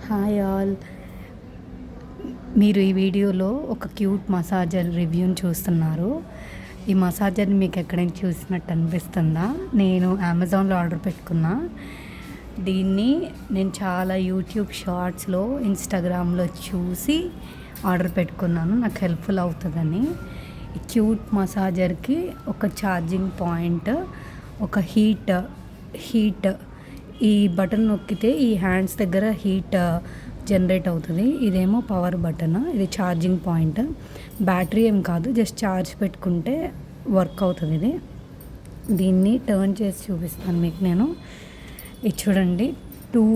Hi all. మీరు ఈ వీడియోలో ఒక క్యూట్ మసాజర్ రివ్యూని చూస్తున్నారు. ఈ మసాజర్ని మీకు ఎక్కడైనా చూసినట్టు అనిపిస్తుందా? నేను అమెజాన్లో ఆర్డర్ పెట్టుకున్నా. దీన్ని నేను చాలా యూట్యూబ్ షార్ట్స్లో, ఇన్స్టాగ్రామ్లో చూసి ఆర్డర్ పెట్టుకున్నాను, నాకు హెల్ప్ఫుల్ అవుతుందని. ఈ క్యూట్ మసాజర్కి ఒక ఛార్జింగ్ పాయింట్, ఒక హీట్ ఈ బటన్ నొక్కితే ఈ హ్యాండ్స్ దగ్గర హీట్ జనరేట్ అవుతుంది. ఇదేమో పవర్ బటన్, ఇది ఛార్జింగ్ పాయింట్. బ్యాటరీ ఏం కాదు, జస్ట్ ఛార్జ్ పెట్టుకుంటే వర్క్ అవుతుంది. దీన్ని టర్న్ చేసి చూపిస్తాను మీకు నేను. ఇది చూడండి, 2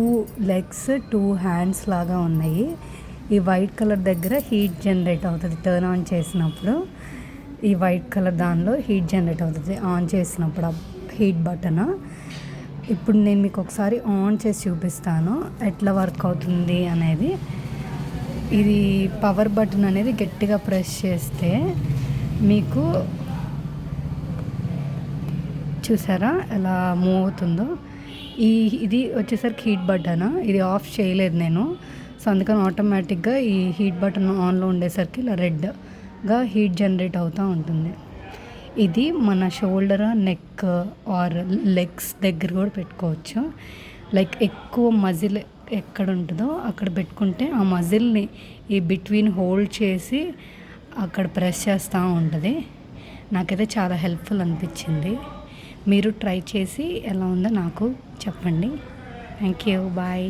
లెగ్స్ 2 హ్యాండ్స్ లాగా ఉన్నాయి. ఈ వైట్ కలర్ దగ్గర హీట్ జనరేట్ అవుతుంది. టర్న్ ఆన్ చేసినప్పుడు ఈ వైట్ కలర్ దానిలో హీట్ జనరేట్ అవుతుంది ఆన్ చేసినప్పుడు, హీట్ బటన్. ఇప్పుడు నేను మీకు ఒకసారి ఆన్ చేసి చూపిస్తాను ఎట్లా వర్క్ అవుతుంది అనేది. ఇది పవర్ బటన్ అనేది గట్టిగా ప్రెస్ చేస్తే మీకు చూసారా ఎలా మూవ్ అవుతుందో. ఇది వచ్చేసరికి హీట్ బటన్. ఇది ఆఫ్ చేయలేదు నేను, సో అందుకని ఆటోమేటిక్గా ఈ హీట్ బటన్ ఆన్లో ఉండేసరికి ఇలా రెడ్గా హీట్ జనరేట్ అవుతూ ఉంటుంది. ఇది మన షోల్డర్, నెక్ ఆర్ లెగ్స్ దగ్గర కూడా పెట్టుకోవచ్చు. లైక్ ఎక్కువ మజిల్ ఎక్కడ ఉంటుందో అక్కడ పెట్టుకుంటే ఆ మజిల్ని ఈ బిట్వీన్ హోల్డ్ చేసి అక్కడ ప్రెస్ చేస్తూ ఉంటుంది. నాకైతే చాలా హెల్ప్ఫుల్ అనిపించింది. మీరు ట్రై చేసి ఎలా ఉందో నాకు చెప్పండి. Thank you, bye.